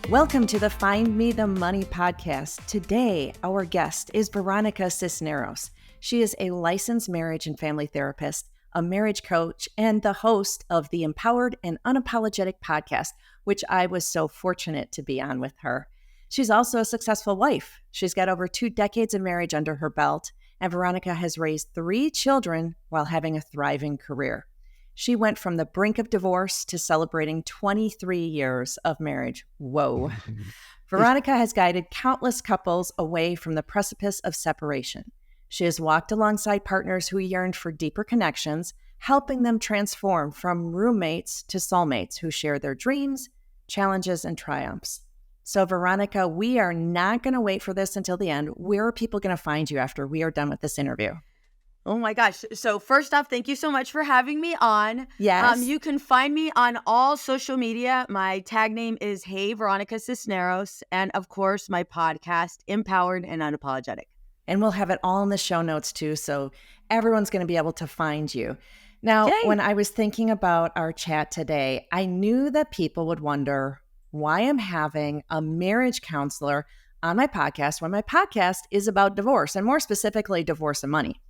Welcome to the Find Me the Money podcast. Today, our guest is Veronica Cisneros. She is a licensed marriage and family therapist, a marriage coach, and the host of the Empowered and Unapologetic podcast, which I was so fortunate to be on with her. She's also a successful wife. She's got over 2 decades of marriage under her belt, and Veronica has raised 3 children while having a thriving career. She went from the brink of divorce to celebrating 23 years of marriage. Whoa. Veronica has guided countless couples away from the precipice of separation. She has walked alongside partners who yearned for deeper connections, helping them transform from roommates to soulmates who share their dreams, challenges, and triumphs. So, Veronica, we are not going to wait for this until the end. Where are people going to find you after we are done with this interview? Oh my gosh. So first off, thank you so much for having me on. Yes. You can find me on all social media. My tag name is Hey Veronica Cisneros. And of course, my podcast, Empowered and Unapologetic. And we'll have it all in the show notes too, so everyone's going to be able to find you. Now, when I was thinking about our chat today, I knew that people would wonder why I'm having a marriage counselor on my podcast when my podcast is about divorce, and more specifically, divorce and money.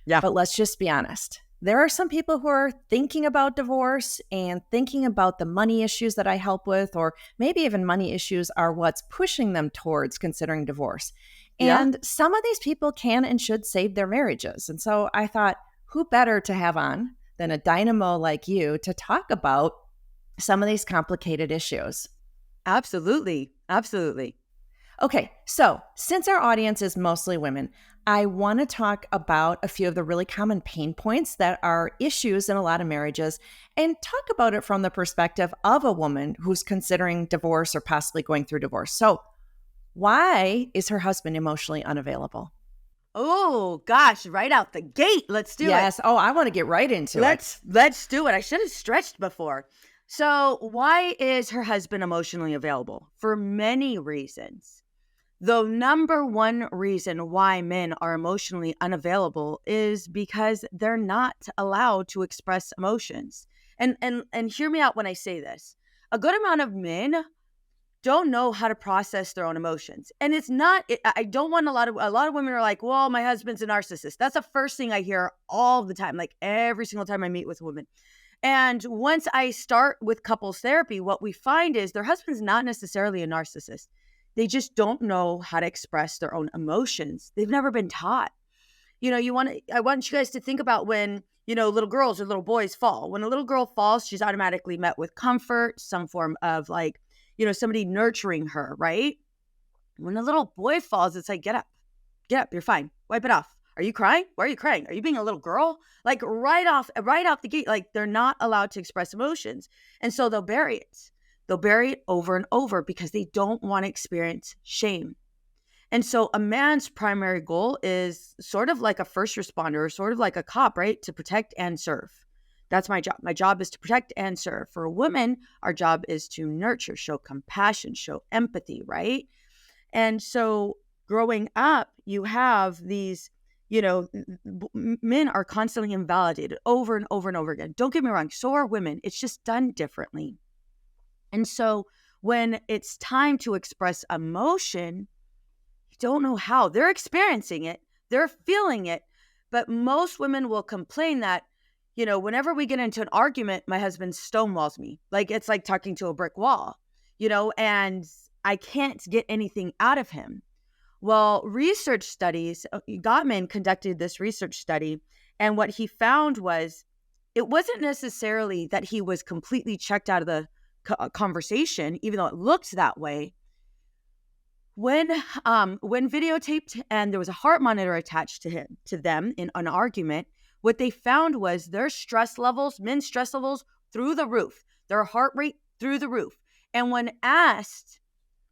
Yeah. But let's just be honest. There are some people who are thinking about divorce and thinking about the money issues that I help with, or maybe even money issues are what's pushing them towards considering divorce. And some of these people can and should save their marriages. And so I thought, who better to have on than a dynamo like you to talk about some of these complicated issues? Absolutely. Absolutely. Okay, so since our audience is mostly women, I want to talk about a few of the really common pain points that are issues in a lot of marriages and talk about it from the perspective of a woman who's considering divorce or possibly going through divorce. So, why is her husband emotionally unavailable? Oh, gosh, right out the gate. Let's do it. Yes. Oh, I want to get right into it. Let's do it. I should have stretched before. So, why is her husband emotionally available? For many reasons. The number one reason why men are emotionally unavailable is because they're not allowed to express emotions. And hear me out when I say this. A good amount of men don't know how to process their own emotions. And it's not, I don't want a lot of women are like, well, my husband's a narcissist. That's the first thing I hear all the time, like every single time I meet with a woman. And once I start with couples therapy, what we find is their husband's not necessarily a narcissist. They just don't know how to express their own emotions. They've never been taught. You know, I want you guys to think about when, little girls or little boys fall. When a little girl falls, she's automatically met with comfort, some form of somebody nurturing her, right? When a little boy falls, it's like, get up, you're fine, wipe it off. Are you crying? Why are you crying? Are you being a little girl? Like right off the gate, like they're not allowed to express emotions. And so they'll bury it. They'll bury it over and over because they don't want to experience shame. And so a man's primary goal is sort of like a first responder, sort of like a cop, right? To protect and serve. That's my job. My job is to protect and serve. For a woman, our job is to nurture, show compassion, show empathy, right? And so growing up, you have these, men are constantly invalidated over and over and over again. Don't get me wrong. So are women. It's just done differently. And so when it's time to express emotion, you don't know how. They're experiencing it. They're feeling it. But most women will complain that, whenever we get into an argument, my husband stonewalls me. Like it's like talking to a brick wall, and I can't get anything out of him. Well, research studies, Gottman conducted this research study, and what he found was it wasn't necessarily that he was completely checked out of the conversation, even though it looked that way. When videotaped and there was a heart monitor attached to them in an argument, what they found was their stress levels, men's stress levels through the roof, their heart rate through the roof. And when asked,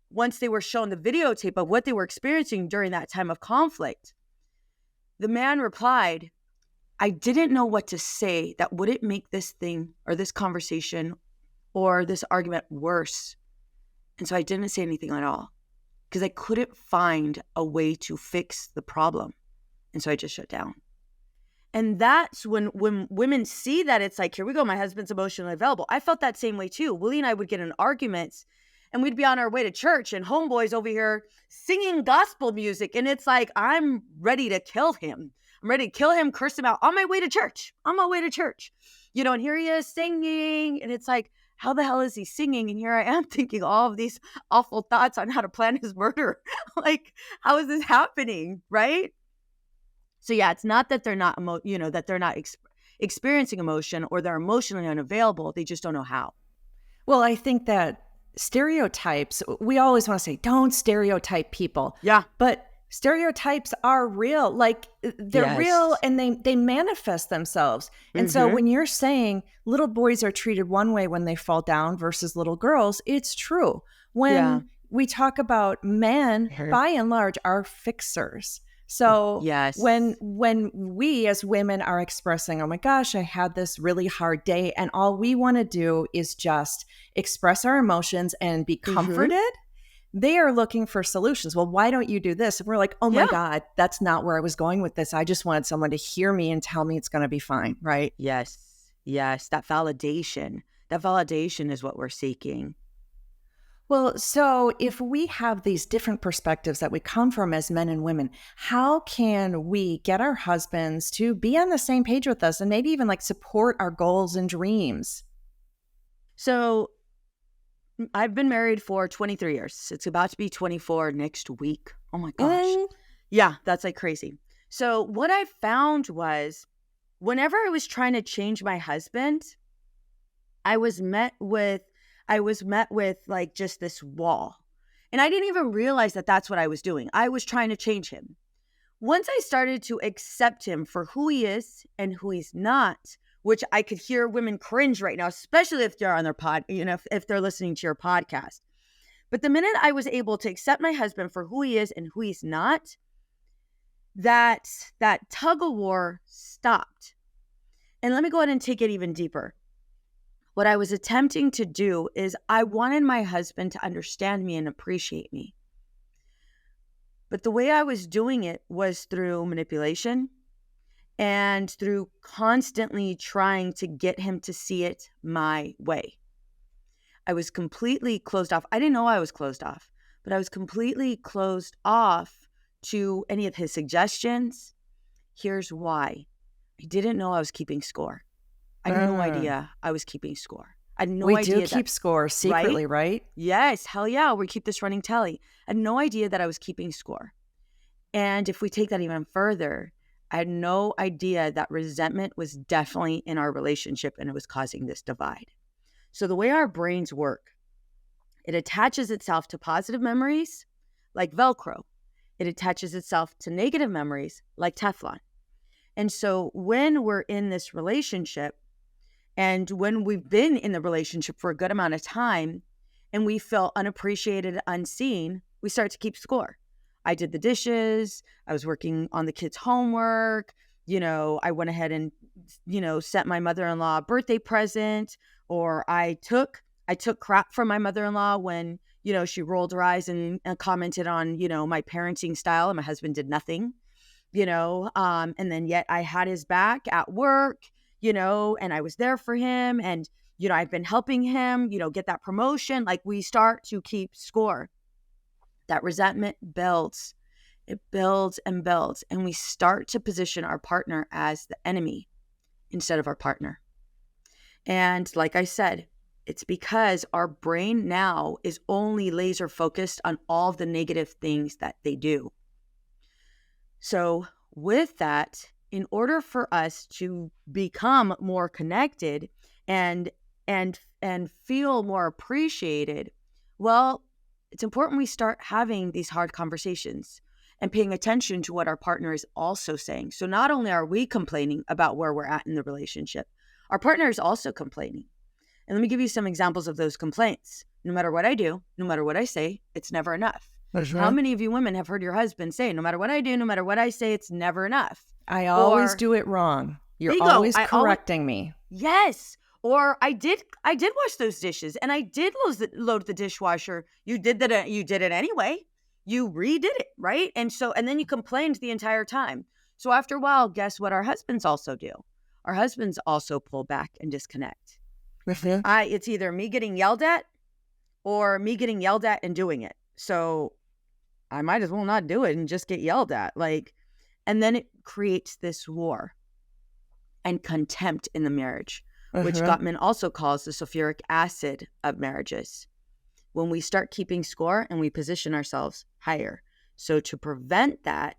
once they were shown the videotape of what they were experiencing during that time of conflict, the man replied, I didn't know what to say that wouldn't make this thing or this conversation or this argument worse. And so I didn't say anything at all because I couldn't find a way to fix the problem. And so I just shut down. And that's when women see that, it's like, here we go, my husband's emotionally available. I felt that same way too. Willie and I would get in arguments and we'd be on our way to church, and homeboy's over here singing gospel music. And it's like, I'm ready to kill him. I'm ready to kill him, curse him out on my way to church. On my way to church. And here he is singing. And it's like, how the hell is he singing? And here I am thinking all of these awful thoughts on how to plan his murder. Like, how is this happening? Right? So yeah, it's not that they're not, that they're not experiencing emotion or they're emotionally unavailable. They just don't know how. Well, I think that stereotypes, we always want to say, don't stereotype people. Yeah. But stereotypes are real. Like, they're real, and they manifest themselves. And so when you're saying little boys are treated one way when they fall down versus little girls, it's true. When we talk about men, by and large, are fixers. So when we as women are expressing, oh my gosh, I had this really hard day, and all we want to do is just express our emotions and be comforted, they are looking for solutions. Well, why don't you do this? And we're like, oh my God, that's not where I was going with this. I just wanted someone to hear me and tell me it's going to be fine, right? Yes. That validation is what we're seeking. Well, so if we have these different perspectives that we come from as men and women, how can we get our husbands to be on the same page with us and maybe even like support our goals and dreams? So I've been married for 23 years. It's about to be 24 next week. Oh my gosh. Yeah, that's like crazy. So what I found was whenever I was trying to change my husband, I was met with like just this wall. And I didn't even realize that that's what I was doing. I was trying to change him. Once I started to accept him for who he is and who he's not, which I could hear women cringe right now, especially if they're on their if they're listening to your podcast. But the minute I was able to accept my husband for who he is and who he's not, that tug of war stopped. And let me go ahead and take it even deeper. What I was attempting to do is I wanted my husband to understand me and appreciate me. But the way I was doing it was through manipulation and through constantly trying to get him to see it my way. I was completely closed off. I didn't know I was closed off, but I was completely closed off to any of his suggestions. Here's why. I didn't know I was keeping score. I had no idea I was keeping score. I had no idea. We do keep score secretly, right? Yes. Hell yeah. We keep this running tally. I had no idea that I was keeping score. And if we take that even further, I had no idea that resentment was definitely in our relationship and it was causing this divide. So the way our brains work, it attaches itself to positive memories like Velcro. It attaches itself to negative memories like Teflon. And so when we're in this relationship, and when we've been in the relationship for a good amount of time and we feel unappreciated, unseen, we start to keep score. I did the dishes. I was working on the kids' homework. I went ahead and, sent my mother-in-law a birthday present, or I took crap from my mother-in-law when, she rolled her eyes and commented on, my parenting style, and my husband did nothing, and then yet I had his back at work, and I was there for him. And, I've been helping him, get that promotion. Like, we start to keep score. That resentment builds. It builds and builds. And we start to position our partner as the enemy instead of our partner. And like I said, it's because our brain now is only laser focused on all of the negative things that they do. So with that, in order for us to become more connected and feel more appreciated, well, it's important we start having these hard conversations and paying attention to what our partner is also saying. So not only are we complaining about where we're at in the relationship, our partner is also complaining. And let me give you some examples of those complaints. No matter what I do, no matter what I say, it's never enough. That's right. How many of you women have heard your husband say, no matter what I do, no matter what I say, it's never enough? I always do it wrong. You're always correcting me. Yes. Or I did wash those dishes and I did load the dishwasher. You did that. You did it anyway. You redid it, right? And then you complained the entire time. So after a while, guess what our husbands also do? Our husbands also pull back and disconnect. It's either me getting yelled at or me getting yelled at and doing it. So I might as well not do it and just get yelled at. And then it creates this war and contempt in the marriage, which Gottman also calls the sulfuric acid of marriages. When we start keeping score and we position ourselves higher. So to prevent that,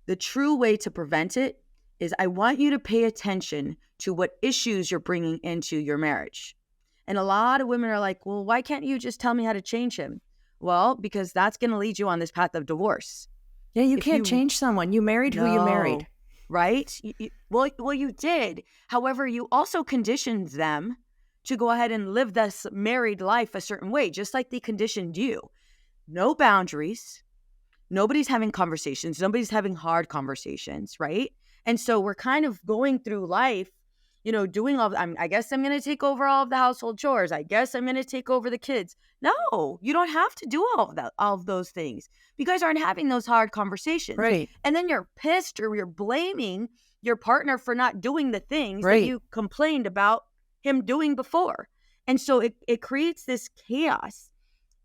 the true way to prevent it is I want you to pay attention to what issues you're bringing into your marriage. And a lot of women are like, well, why can't you just tell me how to change him? Well, because that's going to lead you on this path of divorce. Yeah, you can't change someone. You married who you married. Right? Well, you did. However, you also conditioned them to go ahead and live this married life a certain way, just like they conditioned you. No boundaries. Nobody's having conversations. Nobody's having hard conversations, right? And so we're kind of going through life, doing I guess I'm going to take over all of the household chores. I guess I'm going to take over the kids. No, you don't have to do all of those things. You guys aren't having those hard conversations. Right. And then you're pissed or you're blaming your partner for not doing the things that you complained about him doing before. And so it creates this chaos,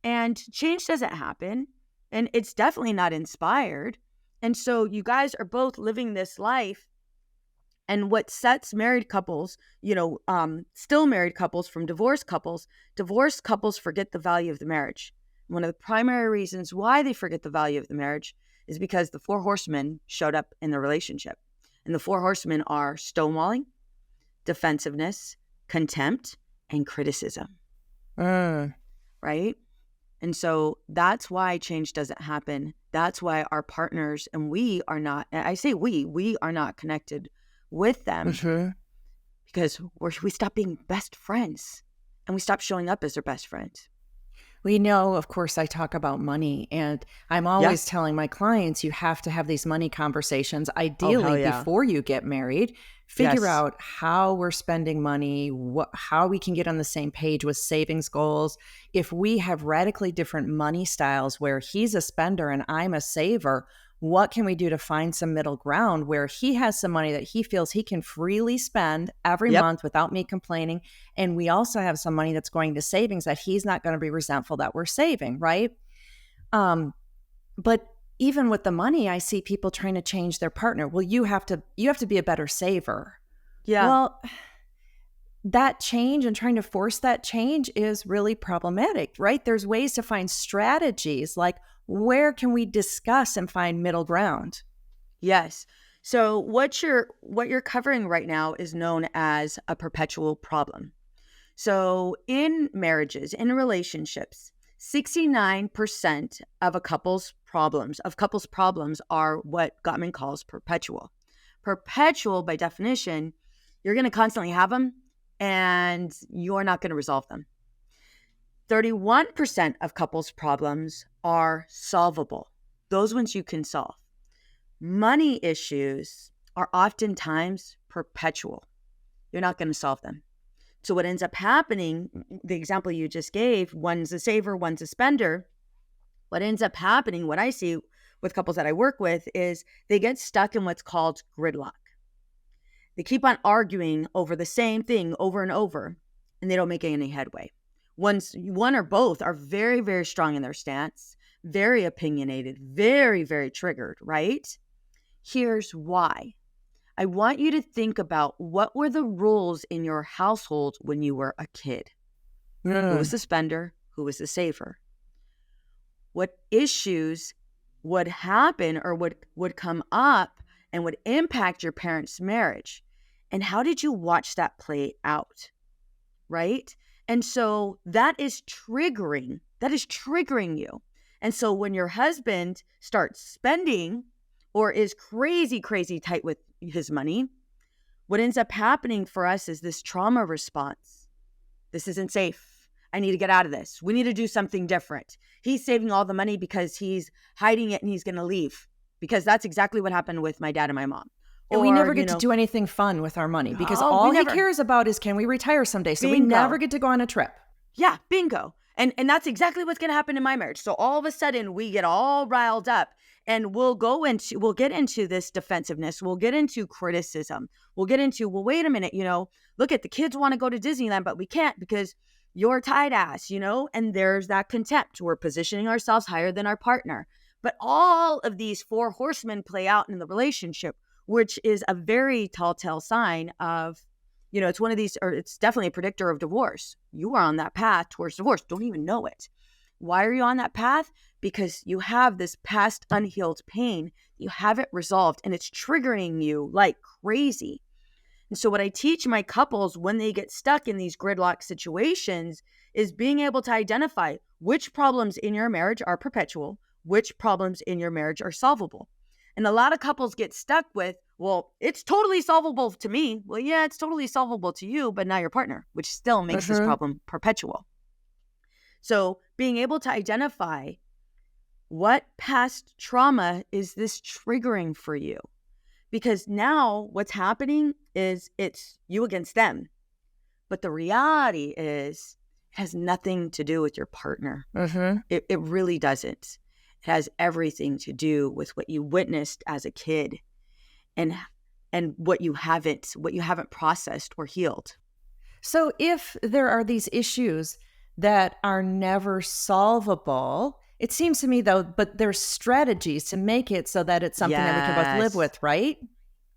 and change doesn't happen, and it's definitely not inspired. And so you guys are both living this life. And what sets married couples, still married couples from divorced couples forget the value of the marriage. One of the primary reasons why they forget the value of the marriage is because the 4 horsemen showed up in the relationship. And the 4 horsemen are stonewalling, defensiveness, contempt, and criticism. Right? And so that's why change doesn't happen. That's why our partners and we are not, I say we are not connected with them because we stop being best friends and we stop showing up as their best friends. We know, of course, I talk about money, and I'm always telling my clients you have to have these money conversations, ideally before you get married. Figure out how we're spending money, how we can get on the same page with savings goals. If we have radically different money styles where he's a spender and I'm a saver, what can we do to find some middle ground where he has some money that he feels he can freely spend every month without me complaining? And we also have some money that's going to savings that he's not going to be resentful that we're saving, right? But even with the money, I see people trying to change their partner. Well, you have to be a better saver. Yeah. Well, that change and trying to force that change is really problematic, right? There's ways to find strategies, like where can we discuss and find middle ground? Yes. So what you're covering right now is known as a perpetual problem. So in marriages, in relationships, 69% of couples problems are what Gottman calls perpetual. Perpetual, by definition, you're going to constantly have them and you're not going to resolve them. 31% of couples problems are solvable. Those ones you can solve. Money issues are oftentimes perpetual. You're not going to solve them. So what ends up happening, the example you just gave, one's a saver, one's a spender. What ends up happening, what I see with couples that I work with, is they get stuck in what's called gridlock. They keep on arguing over the same thing over and over, and they don't make any headway. One or both are very, very strong in their stance, very opinionated, very, very triggered, right? Here's why. I want you to think about what were the rules in your household when you were a kid. Who was the spender? Who was the saver? What issues would happen or would come up and would impact your parents' marriage? And how did you watch that play out? Right? And so that is triggering you. And so when your husband starts spending or is crazy, crazy tight with his money, what ends up happening for us is this trauma response. This isn't safe. I need to get out of this. We need to do something different. He's saving all the money because he's hiding it and he's going to leave. Because that's exactly what happened with my dad and my mom. And we never get to do anything fun with our money because all he cares about is, can we retire someday? So we never get to go on a trip. Yeah, bingo. And that's exactly what's going to happen in my marriage. So all of a sudden we get all riled up and we'll get into this defensiveness. We'll get into criticism. We'll get into, well, wait a minute, look at the kids want to go to Disneyland, but we can't because you're tight ass, and there's that contempt. We're positioning ourselves higher than our partner. But all of these four horsemen play out in the relationship, which is a very telltale sign of, it's one of these, or it's definitely a predictor of divorce. You are on that path towards divorce. Don't even know it. Why are you on that path? Because you have this past unhealed pain. You haven't resolved, and it's triggering you like crazy. And so what I teach my couples when they get stuck in these gridlock situations is being able to identify which problems in your marriage are perpetual, which problems in your marriage are solvable. And a lot of couples get stuck with, well, it's totally solvable to me. Well, yeah, it's totally solvable to you, but not your partner, which still makes this problem perpetual. So being able to identify what past trauma is this triggering for you? Because now what's happening is it's you against them. But the reality is it has nothing to do with your partner. It really doesn't. It has everything to do with what you witnessed as a kid and what you haven't processed or healed. So if there are these issues that are never solvable, it seems to me though, but there's strategies to make it so that it's something that we can both live with, right?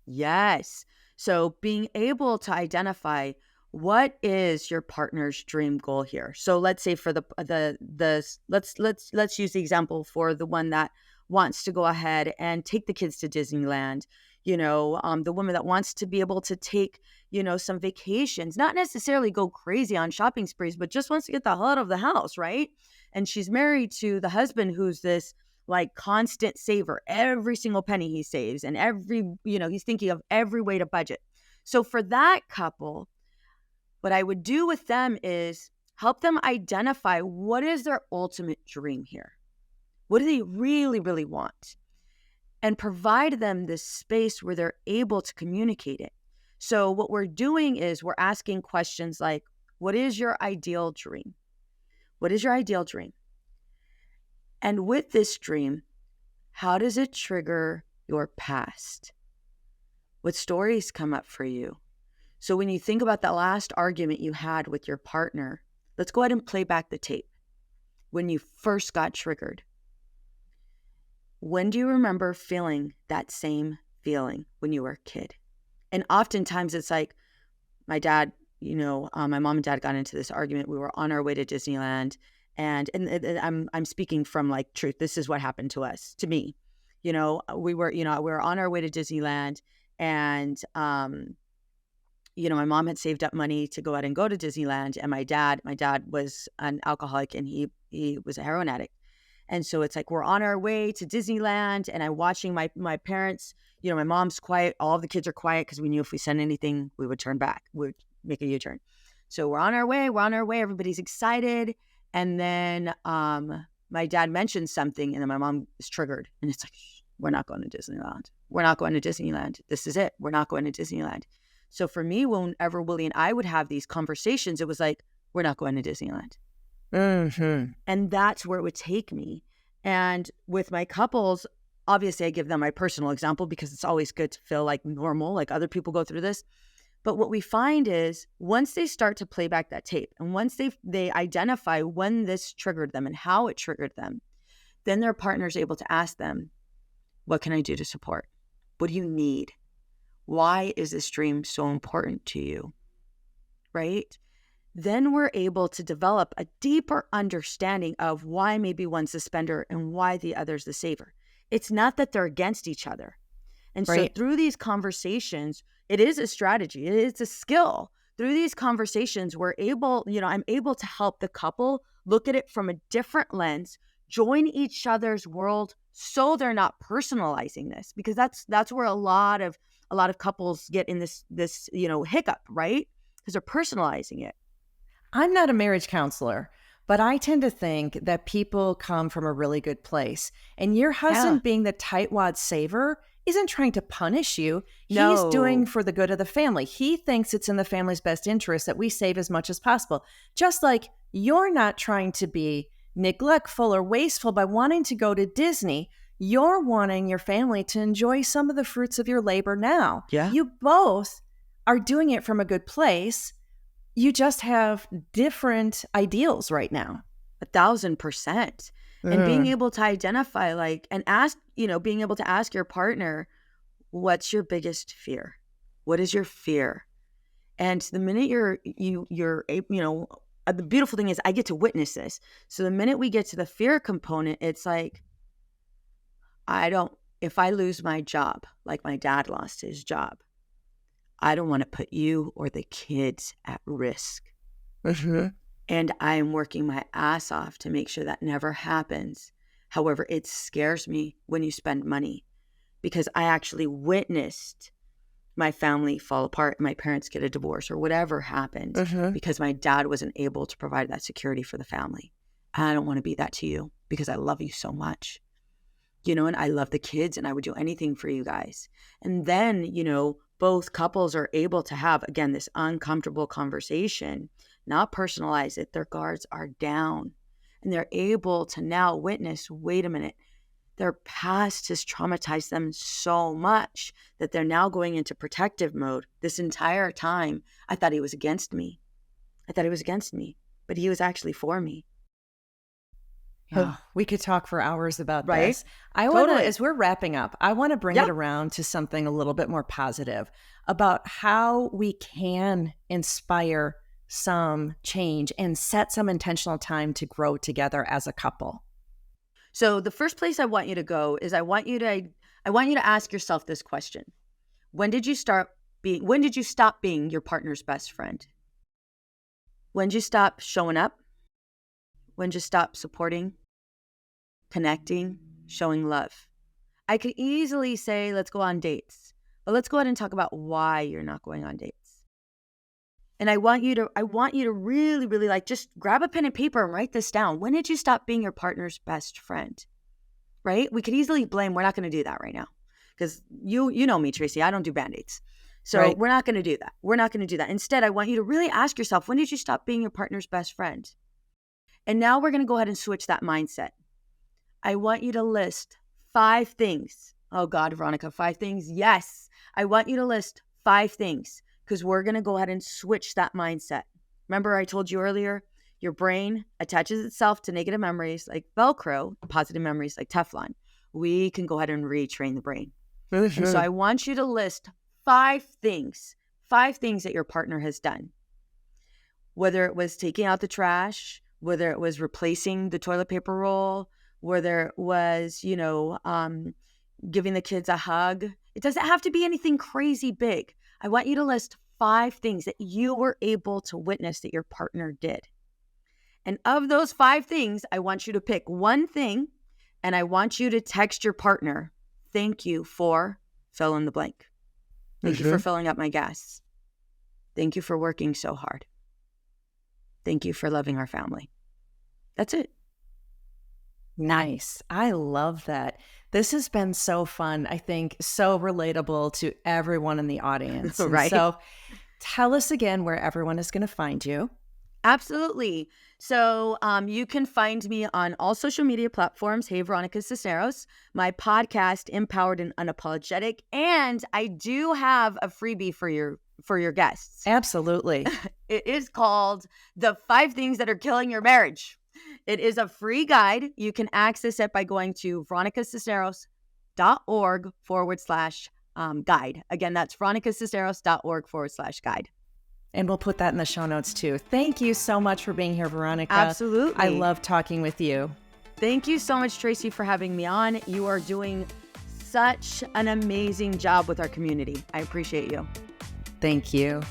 Yes. So being able to identify what is your partner's dream goal here. So let's say for let's use the example for the one that wants to go ahead and take the kids to Disneyland. The woman that wants to be able to take, some vacations, not necessarily go crazy on shopping sprees, but just wants to get the hell out of the house, right? And she's married to the husband who's this like constant saver, every single penny he saves and he's thinking of every way to budget. So for that couple, what I would do with them is help them identify what is their ultimate dream here. What do they really, really want? And provide them this space where they're able to communicate it. So what we're doing is we're asking questions like, what is your ideal dream? What is your ideal dream? And with this dream, how does it trigger your past? What stories come up for you? So when you think about that last argument you had with your partner, let's go ahead and play back the tape. When you first got triggered, when do you remember feeling that same feeling when you were a kid? And oftentimes it's like my dad, my mom and dad got into this argument. We were on our way to Disneyland. And I'm speaking from like truth. This is what happened to us, to me. We were on our way to Disneyland, and my mom had saved up money to go out and go to Disneyland, and my dad was an alcoholic, and he was a heroin addict. And so it's like we're on our way to Disneyland, and I'm watching my parents. My mom's quiet. All of the kids are quiet because we knew if we said anything, we would turn back. We would make a U-turn. So we're on our way. Everybody's excited. And then my dad mentioned something, and then my mom is triggered. And it's like, we're not going to Disneyland. We're not going to Disneyland. This is it. We're not going to Disneyland. So for me, whenever Willie and I would have these conversations, it was like, we're not going to Disneyland. And that's where it would take me. And with my couples, obviously I give them my personal example because it's always good to feel like normal, like other people go through this. But what we find is once they start to play back that tape, and once they identify when this triggered them and how it triggered them, then their partner's able to ask them, what can I do to support? What do you need? Why is this dream so important to you? Right? Then we're able to develop a deeper understanding of why maybe one's the spender and why the other's the saver. It's not that they're against each other. And so through these conversations, it is a strategy. It is a skill. Through these conversations, I'm able to help the couple look at it from a different lens, join each other's world so they're not personalizing this, because that's where a lot of couples get in this hiccup, right? Because they're personalizing it. I'm not a marriage counselor, but I tend to think that people come from a really good place. And your husband being the tightwad saver isn't trying to punish you. No. He's doing for the good of the family. He thinks it's in the family's best interest that we save as much as possible. Just like you're not trying to be neglectful or wasteful by wanting to go to Disney. You're wanting your family to enjoy some of the fruits of your labor now. Yeah. You both are doing it from a good place. you just have different ideals right now. 1,000%. And being able to identify and ask, being able to ask your partner, what's your biggest fear? What is your fear? And the minute the beautiful thing is I get to witness this. So the minute we get to the fear component, it's like, if I lose my job, like my dad lost his job, I don't want to put you or the kids at risk. Mm-hmm. And I am working my ass off to make sure that never happens. However, it scares me when you spend money because I actually witnessed my family fall apart, my parents get a divorce or whatever happened because my dad wasn't able to provide that security for the family. I don't want to be that to you because I love you so much. And I love the kids and I would do anything for you guys. And then, both couples are able to have, again, this uncomfortable conversation, not personalize it. Their guards are down and they're able to now witness, wait a minute, their past has traumatized them so much that they're now going into protective mode. This entire time, I thought he was against me. But he was actually for me. Yeah. We could talk for hours about Right? this. I want to, Totally. as we're wrapping up, I want to bring it around to something a little bit more positive about how we can inspire some change and set some intentional time to grow together as a couple. So the first place I want you to go is I want you to ask yourself this question. When did you stop being your partner's best friend? When did you stop showing up? When did you stop supporting, connecting, showing love? I could easily say, let's go on dates, but let's go ahead and talk about why you're not going on dates. And I want you to really, really just grab a pen and paper and write this down. When did you stop being your partner's best friend? Right? We could easily blame. We're not going to do that right now because you know me, Tracy. I don't do Band-Aids. So We're not going to do that. Instead, I want you to really ask yourself, when did you stop being your partner's best friend? And now we're going to go ahead and switch that mindset. I want you to list 5 things. Oh God, Veronica, 5 things? Yes. I want you to list 5 things because we're going to go ahead and switch that mindset. Remember I told you earlier, your brain attaches itself to negative memories like Velcro, positive memories like Teflon. We can go ahead and retrain the brain. And so I want you to list 5 things that your partner has done. Whether it was taking out the trash, whether it was replacing the toilet paper roll, whether it was, giving the kids a hug. It doesn't have to be anything crazy big. I want you to list 5 things that you were able to witness that your partner did. And of those 5 things, I want you to pick one thing and I want you to text your partner, thank you for fill in the blank. Thank you for filling up my gas. Thank you for working so hard. Thank you for loving our family. That's it. Nice. I love that. This has been so fun. I think so relatable to everyone in the audience. Right. So tell us again where everyone is going to find you. Absolutely. So you can find me on all social media platforms. Hey, Veronica Cisneros, my podcast, Empowered and Unapologetic. And I do have a freebie for your guests. Absolutely. It is called The 5 Things That Are Killing Your Marriage. It is a free guide. You can access it by going to veronicacisneros.org/guide. Again, that's veronicacisneros.org/guide. And we'll put that in the show notes too. Thank you so much for being here, Veronica. Absolutely. I love talking with you. Thank you so much, Tracy, for having me on. You are doing such an amazing job with our community. I appreciate you. Thank you.